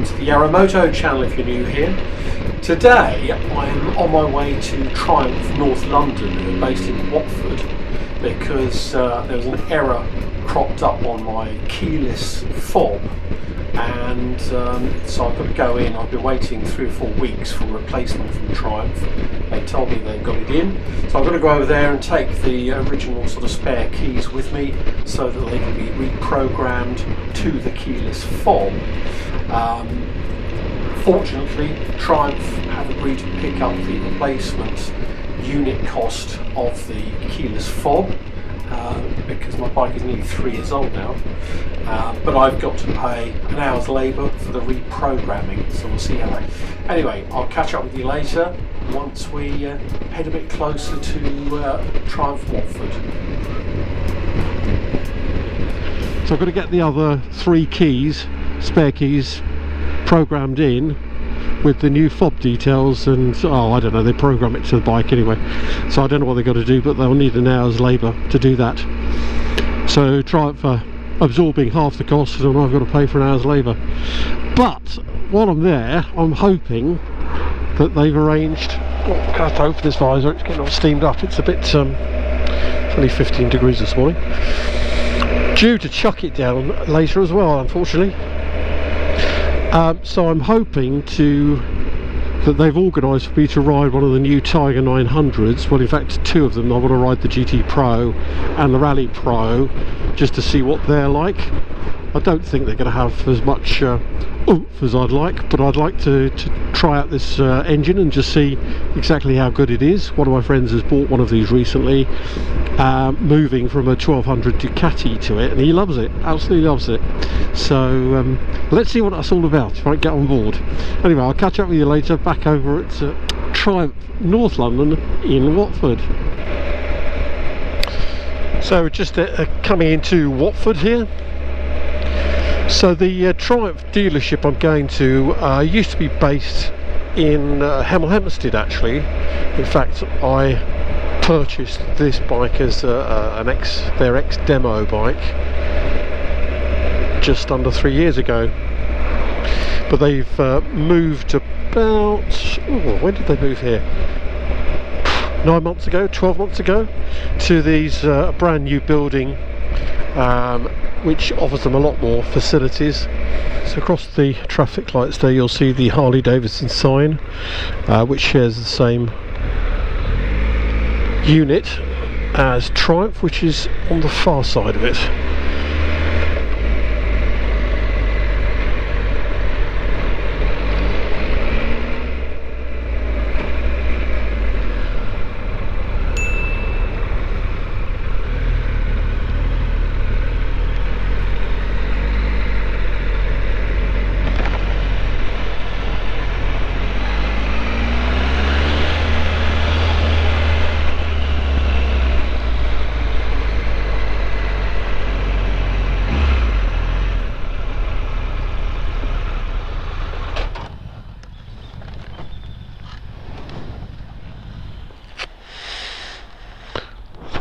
welcome to the Yarro Moto channel if you're new here. Today I'm on my way to Triumph North London, based in Watford, because there was an error cropped up on my keyless fob, and so I've got to go in. I've been waiting 3 or 4 weeks for a replacement from Triumph. They told me they've got it in, so I've got to go over there and take the original sort of spare keys with me so that they can be reprogrammed to the keyless fob. Fortunately, Triumph have agreed to pick up the replacement unit cost of the keyless fob, because my bike is nearly 3 years old now, but I've got to pay an hour's labour for the reprogramming, so we'll see how that. Anyway, I'll catch up with you later once we head a bit closer to Triumph Watford. So I've got to get the other 3 keys, spare keys, programmed in with the new fob details, and I don't know, they program it to the bike anyway, so I don't know what they've got to do, but they'll need an hour's labour to do that. So Triumph are absorbing half the cost, and I've got to pay for an hour's labour. But while I'm there, I'm hoping that they've arranged, I have to open this visor, it's getting all steamed up, it's a bit it's only 15 degrees this morning, due to chuck it down later as well, unfortunately. So I'm hoping that they've organised for me to ride one of the new Tiger 900s. Well, in fact 2 of them. I want to ride the GT Pro and the Rally Pro just to see what they're like. I don't think they're going to have as much oomph as I'd like, but I'd like to try out this engine and just see exactly how good it is. One of my friends has bought one of these recently, moving from a 1200 Ducati to it, and he loves it, absolutely loves it. So let's see what that's all about if I get on board. Anyway, I'll catch up with you later back over at Triumph North London in Watford. So just coming into Watford here. So the Triumph dealership I'm going to used to be based in Hemel Hempstead actually. In fact, I purchased this bike as their ex-demo bike just under 3 years ago. But they've moved about, when did they move here? 9 months ago, 12 months ago, to these brand new building, which offers them a lot more facilities. So across the traffic lights there you'll see the Harley Davidson sign, which shares the same unit as Triumph, which is on the far side of it.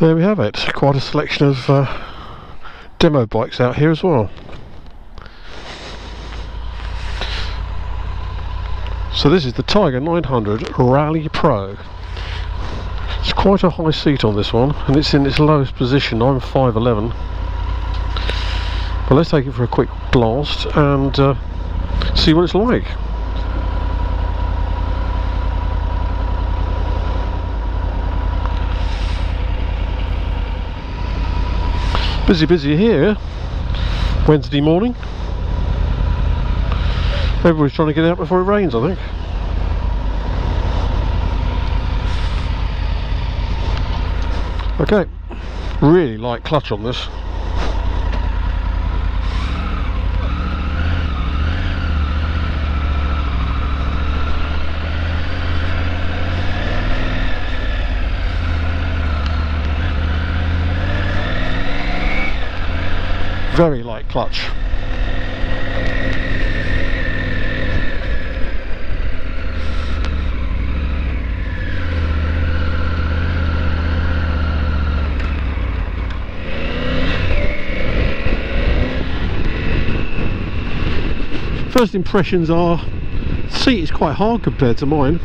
There we have it, quite a selection of demo bikes out here as well. So this is the Tiger 900 Rally Pro. It's quite a high seat on this one, and it's in its lowest position. I'm 5'11". But let's take it for a quick blast and see what it's like. Busy here, Wednesday morning. Everybody's trying to get out before it rains, I think. Okay, really light clutch on this. Very light clutch. First impressions are, the seat is quite hard compared to mine.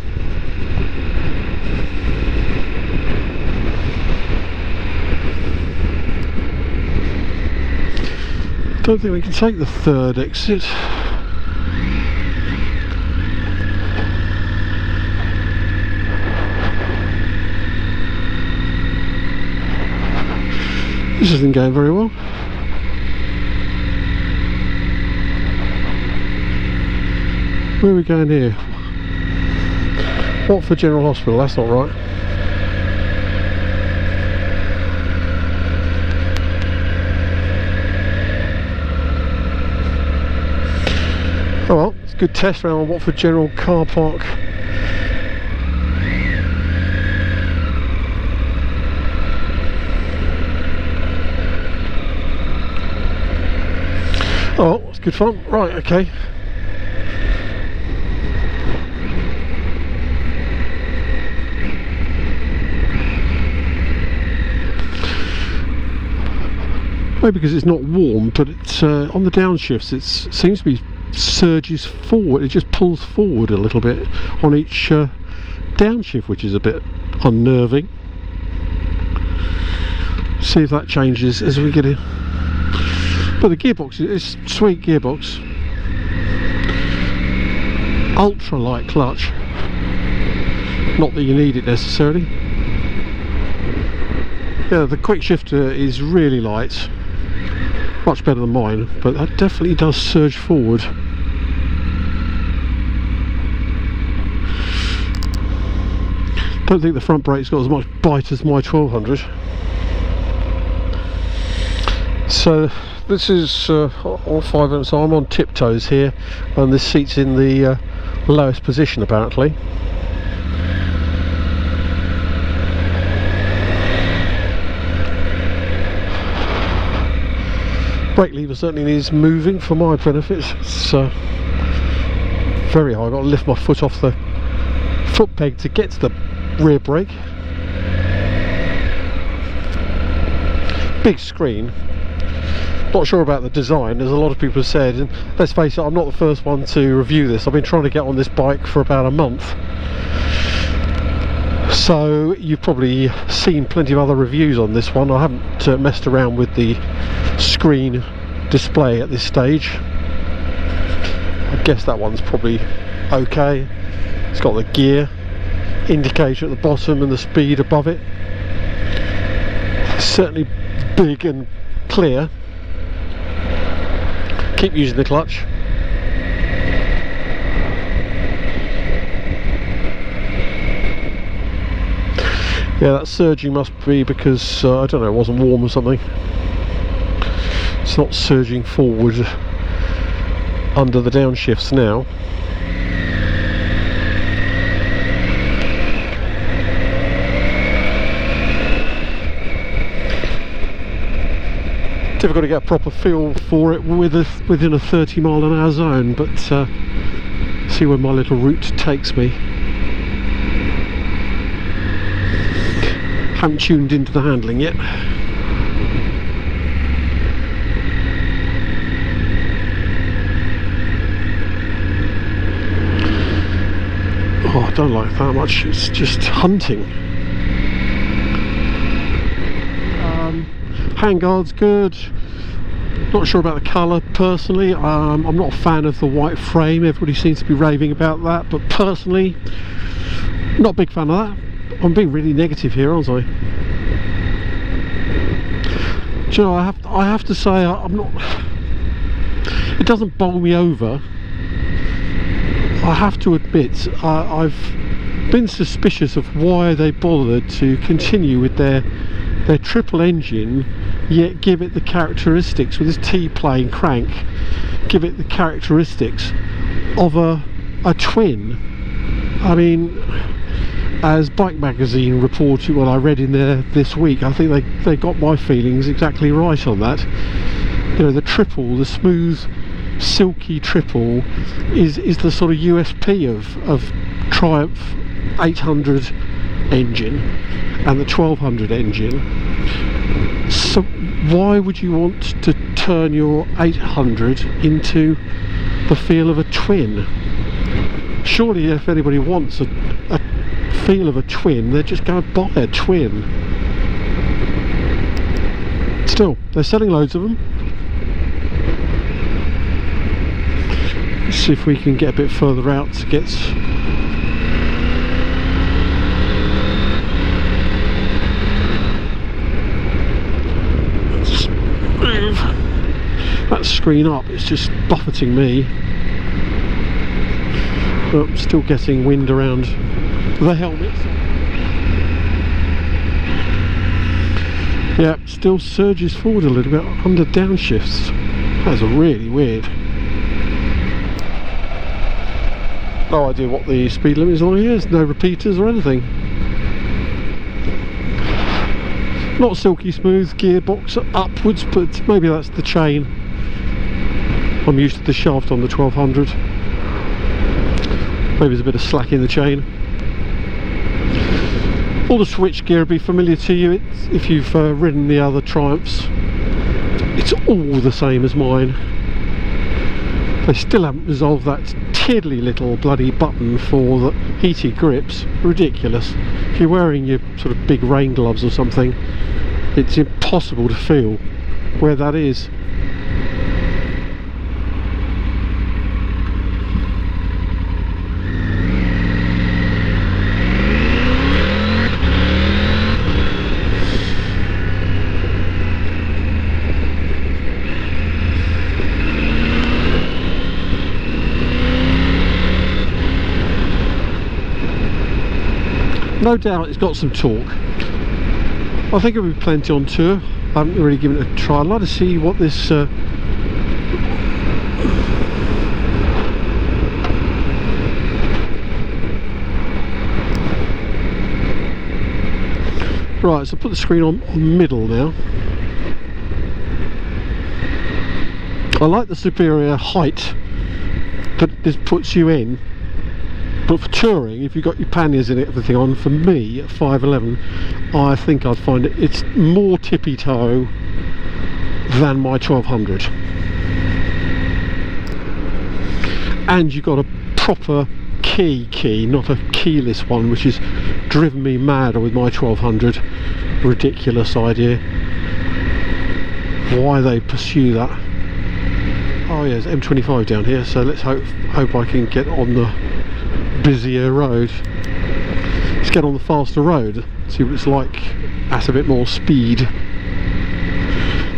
Don't think we can take the third exit. This isn't going very well. Where are we going here? Watford General Hospital, that's not right. Oh well, it's a good test around Watford General car park. Oh, it's good fun. Right, okay. Maybe because it's not warm, but it's on the downshifts. It seems to be surges forward. It just pulls forward a little bit on each downshift, which is a bit unnerving. See if that changes as we get in. But the gearbox is sweet gearbox. Ultra light clutch. Not that you need it necessarily. Yeah, the quick shifter is really light. Much better than mine, but that definitely does surge forward. Don't think the front brake's got as much bite as my 1200. So this is all 5 minutes. So I'm on tiptoes here, and this seat's in the lowest position apparently. Brake lever certainly needs moving for my benefits. It's very high. I've got to lift my foot off the foot peg to get to the rear brake. Big screen. Not sure about the design, as a lot of people have said, and let's face it, I'm not the first one to review this. I've been trying to get on this bike for about a month, so you've probably seen plenty of other reviews on this one. I haven't messed around with the screen display at this stage. I guess that one's probably okay. It's got the gear indicator at the bottom and the speed above it. It's certainly big and clear. Keep using the clutch. Yeah, that surging must be because I don't know, it wasn't warm or something. It's not surging forward under the downshifts now. Difficult to get a proper feel for it within a 30-mile-an-hour zone, but see where my little route takes me. Haven't tuned into the handling yet. Oh, I don't like that much. It's just hunting. Handguard's good. Not sure about the colour personally. I'm not a fan of the white frame. Everybody seems to be raving about that, but personally, not a big fan of that. I'm being really negative here, aren't I? Do you know, I have to say I'm not. It doesn't bowl me over. I have to admit I've been suspicious of why they bothered to continue with their triple engine, yet give it the characteristics with this T-plane crank, give it the characteristics of a twin. I mean, as Bike Magazine reported, what I read in there this week, I think they got my feelings exactly right on that. You know, the triple, the smooth, silky triple is the sort of USP of Triumph 800 engine and the 1200 engine. So why would you want to turn your 800 into the feel of a twin. Surely if anybody wants a feel of a twin, they'd just go and buy a twin. Still, they're selling loads of them. Let's see if we can get a bit further out to get... Let's move that screen up, it's just buffeting me. But I'm still getting wind around the helmet. Yeah, still surges forward a little bit under downshifts. That's really weird. No idea what the speed limit is on here. There's no repeaters or anything. Not silky smooth, gearbox upwards, but maybe that's the chain. I'm used to the shaft on the 1200. Maybe there's a bit of slack in the chain. All the switch gear will be familiar to you if you've ridden the other Triumphs. It's all the same as mine. They still haven't resolved that tiddly little bloody button for the heated grips. Ridiculous. If you're wearing your sort of big rain gloves or something, it's impossible to feel where that is. No doubt it's got some torque. I think it'll be plenty on tour. I haven't really given it a try. I'd like to see what this right, so put the screen on middle now. I like the superior height that this puts you in. But for touring, if you've got your panniers and everything on, for me at 5'11", I think I'd find it's more tippy-toe than my 1200. And you've got a proper key, not a keyless one, which has driven me mad with my 1200. Ridiculous idea. Why they pursue that. Oh yeah, there's M25 down here, so let's hope I can get on the busier road. Let's get on the faster road, see what it's like at a bit more speed.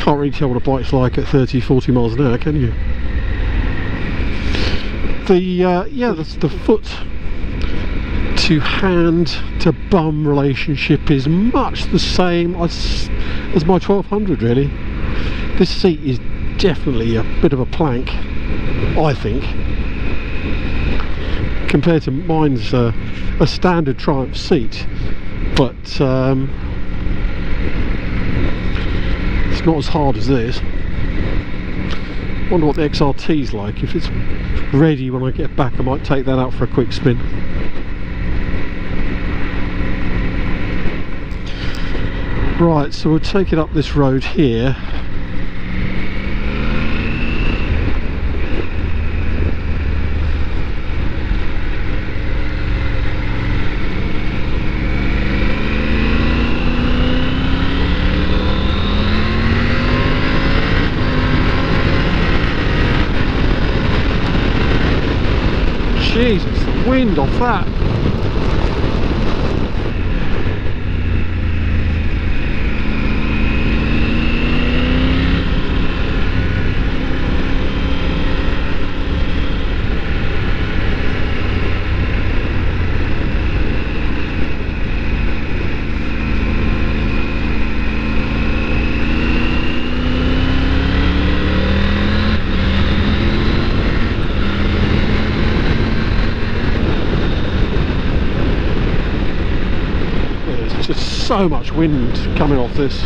Can't really tell what a bike's like at 30-40 miles an hour, can you? The foot to hand to bum relationship is much the same as my 1200 really. This seat is definitely a bit of a plank, I think, compared to mine's a standard Triumph seat, but it's not as hard as this. Wonder what the XRT's like. If it's ready when I get back, I might take that out for a quick spin. Right, so we'll take it up this road here. Jesus, the wind off that. So much wind coming off this.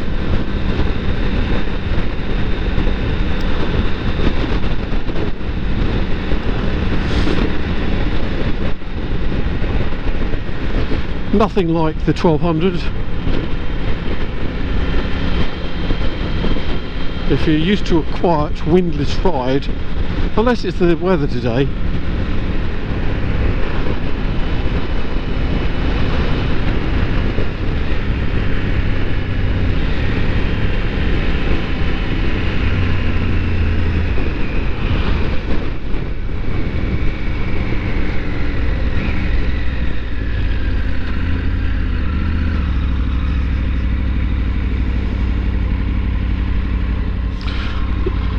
Nothing like the 1200. If you're used to a quiet, windless ride, unless it's the weather today.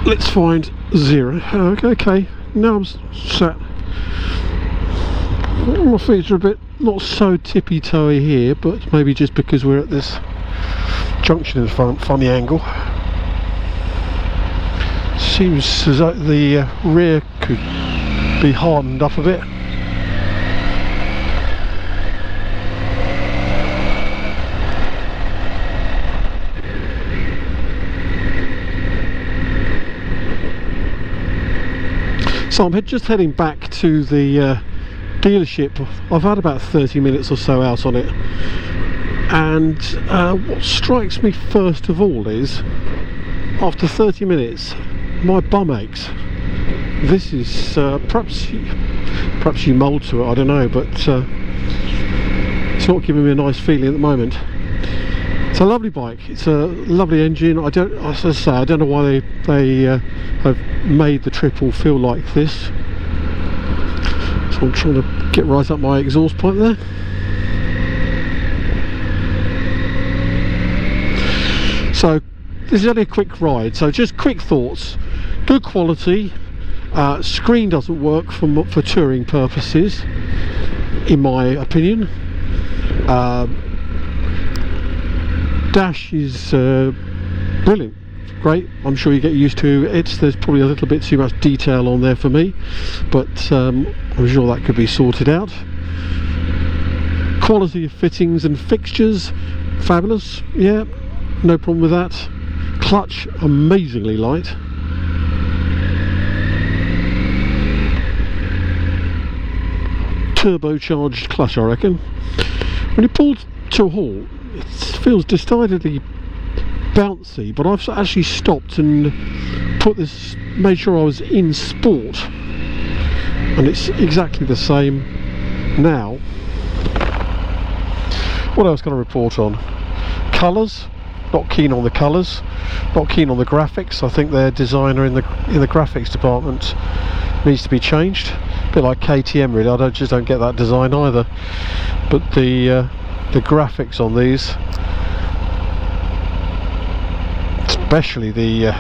Let's find 0. Okay, now I'm sat. My feet are a bit not so tippy-toey here, but maybe just because we're at this junction in front, funny angle. Seems as though the rear could be hardened up a bit. So I'm just heading back to the dealership. I've had about 30 minutes or so out on it, and what strikes me first of all is, after 30 minutes, my bum aches. This is perhaps you mould to it, I don't know, but it's not giving me a nice feeling at the moment. It's a lovely bike. It's a lovely engine. As I say, I don't know why they have made the triple feel like this. So I'm trying to get right up my exhaust pipe there. So this is only a quick ride. So just quick thoughts. Good quality. Screen doesn't work for touring purposes, in my opinion. Dash is brilliant, great. I'm sure you get used to it. There's probably a little bit too much detail on there for me, but I'm sure that could be sorted out. Quality of fittings and fixtures, fabulous. Yeah, no problem with that. Clutch, amazingly light. Turbocharged clutch, I reckon. When you pull to a halt, it feels decidedly bouncy, but I've actually stopped and made sure I was in sport, and it's exactly the same now. What else can I report on? Colours, not keen on the colours, not keen on the graphics. I think their designer in the graphics department needs to be changed. A bit like KTM really. I just don't get that design either. But the graphics on these, especially the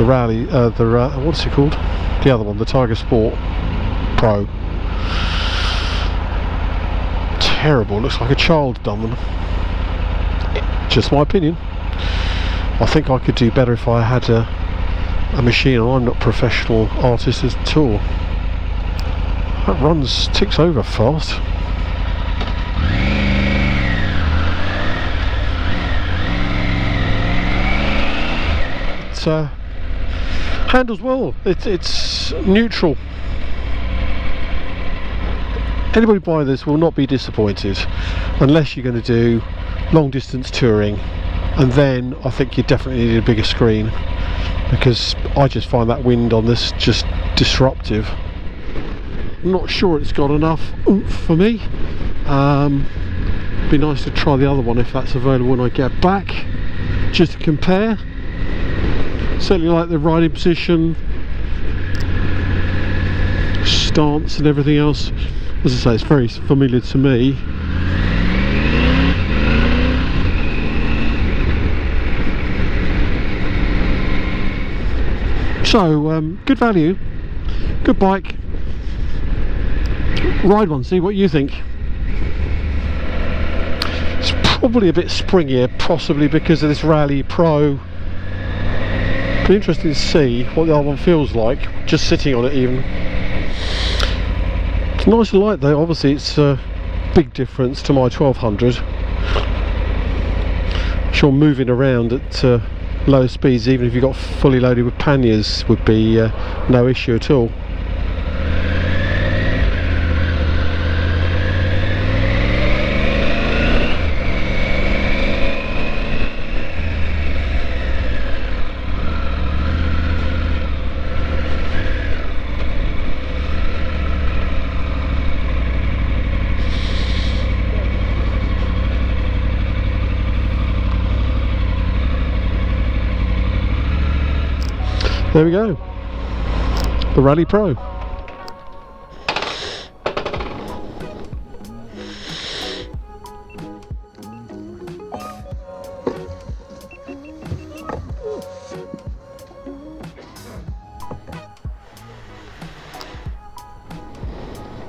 rally, what's it called? The other one, the Tiger Sport Pro. Terrible. Looks like a child done them. Just my opinion. I think I could do better if I had a machine, and I'm not a professional artist at all. That ticks over fast. Handles well. It's neutral. Anybody buying this will not be disappointed, unless you're going to do long distance touring, and then I think you definitely need a bigger screen, because I just find that wind on this just disruptive. I'm not sure it's got enough oomph for me. Be nice to try the other one if that's available when I get back, just to compare. Certainly like the riding position, stance and everything else. As I say, it's very familiar to me. So good value, good bike. Ride one, see what you think. It's probably a bit springier, possibly because of this Rally Pro. Be interesting to see what the other one feels like, just sitting on it even. It's nice and light though. Obviously it's a big difference to my 1200. I'm sure moving around at low speeds, even if you got fully loaded with panniers, would be no issue at all. There we go, the Rally Pro.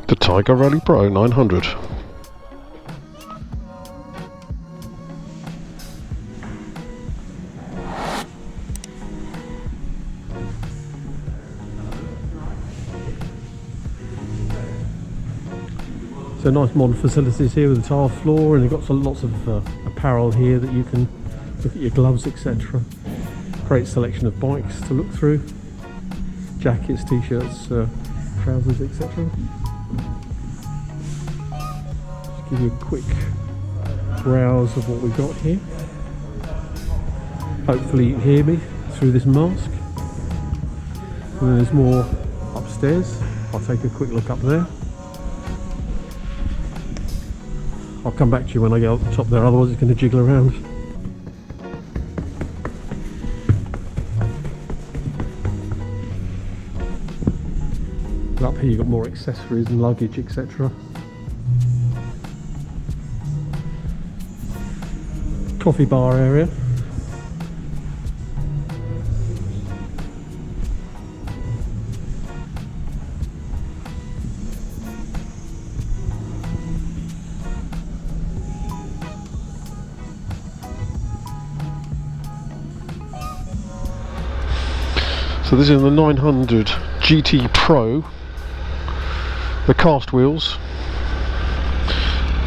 The Tiger Rally Pro 900. So nice modern facilities here with the tile floor, and you've got lots of apparel here that you can look at your gloves, etc. Great selection of bikes to look through, jackets, t-shirts, trousers, etc. Just give you a quick browse of what we've got here. Hopefully you can hear me through this mask. And then there's more upstairs. I'll take a quick look up there. I'll come back to you when I get up the top there, otherwise it's going to jiggle around. Up here you've got more accessories and luggage, etc. Coffee bar area. So this is the 900 GT Pro, the cast wheels.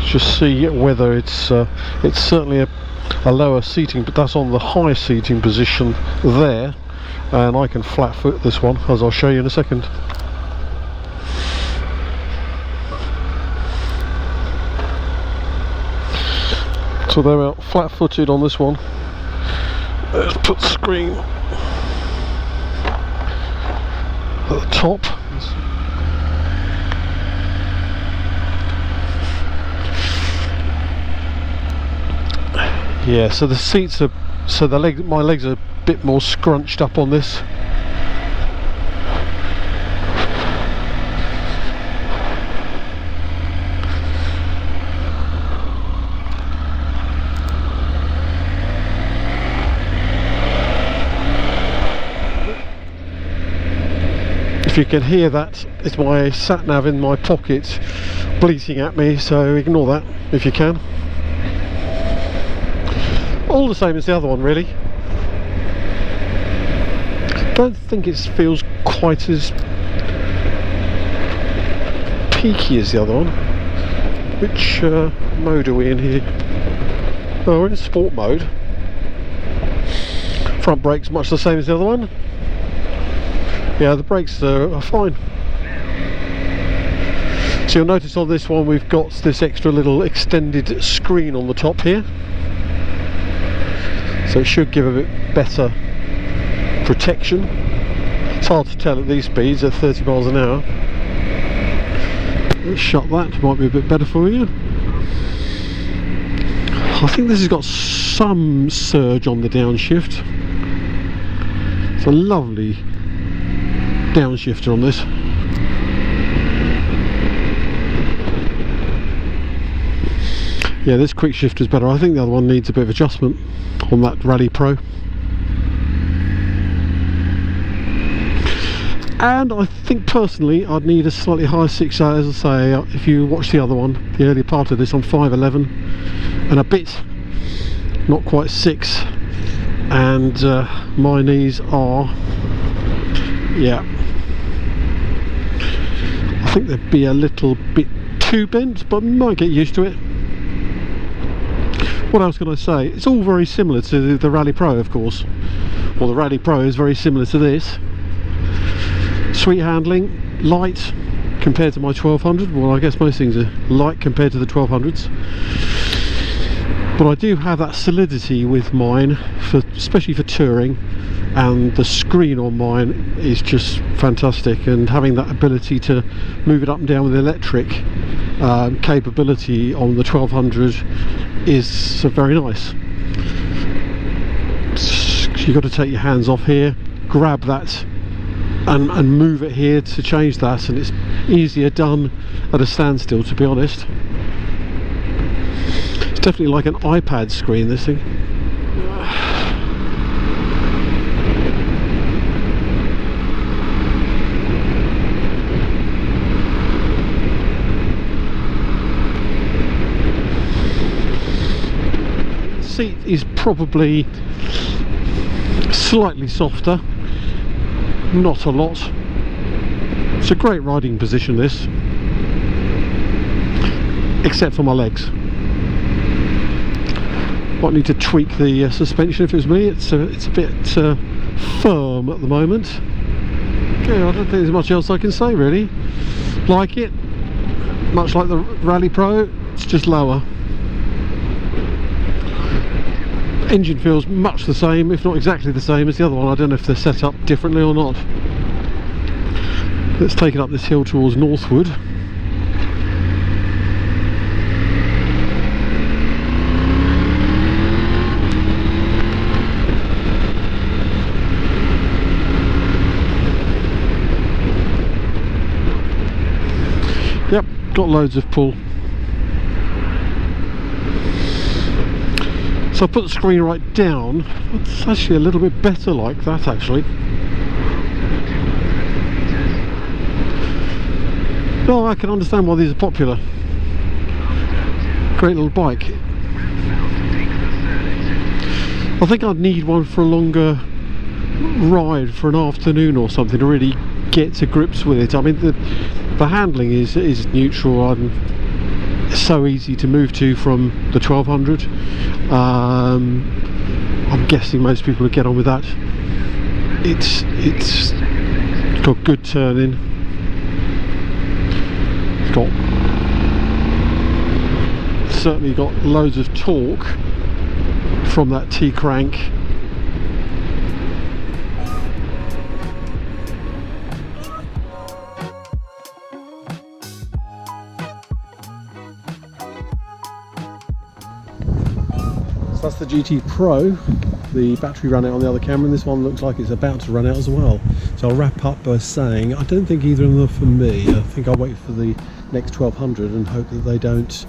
Just see whether it's certainly a lower seating, but that's on the high seating position there, and I can flat foot this one, as I'll show you in a second. So they're flat footed on this one. Let's put the screen at the top. Yeah, so the seats are, my legs are a bit more scrunched up on this. If you can hear that, it's my sat nav in my pocket bleating at me, so ignore that if you can. All the same as the other one, really. Don't think it feels quite as peaky as the other one. Which mode are we in here? Oh, we're in sport mode. Front brakes much the same as the other one. Yeah, the brakes are fine. So you'll notice on this one we've got this extra little extended screen on the top here. So it should give a bit better protection. It's hard to tell at these speeds at 30 miles an hour. Let's shut that, might be a bit better for you. I think this has got some surge on the downshift. It's a lovely downshifter on this. Yeah, this quick shifter is better. I think the other one needs a bit of adjustment on that Rally Pro. And I think personally I'd need a slightly higher 6.8. As I say, if you watch the other one, the earlier part of this, I'm 5'11" and a bit, not quite 6, and my knees are, yeah, I think they'd be a little bit too bent, but might get used to it. What else can I say? It's all very similar to the Rally Pro, of course. Well, the Rally Pro is very similar to this. Sweet handling, light compared to my 1200. Well, I guess most things are light compared to the 1200s. But I do have that solidity with mine, especially for touring, and the screen on mine is just fantastic, and having that ability to move it up and down with the electric capability on the 1200 is very nice. You've got to take your hands off here, grab that and move it here to change that, and it's easier done at a standstill, to be honest. It's definitely like an iPad screen, this thing. Seat is probably slightly softer, not a lot. It's a great riding position, this, except for my legs. Might need to tweak the suspension if it was me. It's a bit firm at the moment. Yeah, I don't think there's much else I can say really. Like it, much like the Rally Pro, it's just lower. Engine feels much the same, if not exactly the same as the other one. I don't know if they're set up differently or not. Let's take it up this hill towards Northwood. Yep, got loads of pull. So I put the screen right down. It's actually a little bit better like that, actually. No, I can understand why these are popular. Great little bike. I think I'd need one for a longer ride, for an afternoon or something, to really get to grips with it. I mean, the handling is neutral and so easy to move to from the 1200. I'm guessing most people will get on with that. It's got good turning. It's got certainly got loads of torque from that T-crank. So that's the GT Pro. The battery ran out on the other camera, and this one looks like it's about to run out as well. So I'll wrap up by saying I don't think either of them are for me. I think I'll wait for the next 1200 and hope that they don't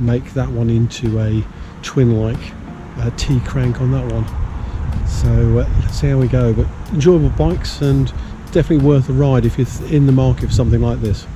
make that one into a twin-like T-crank on that one. So let's see how we go. But enjoyable bikes, and definitely worth a ride if you're in the market for something like this.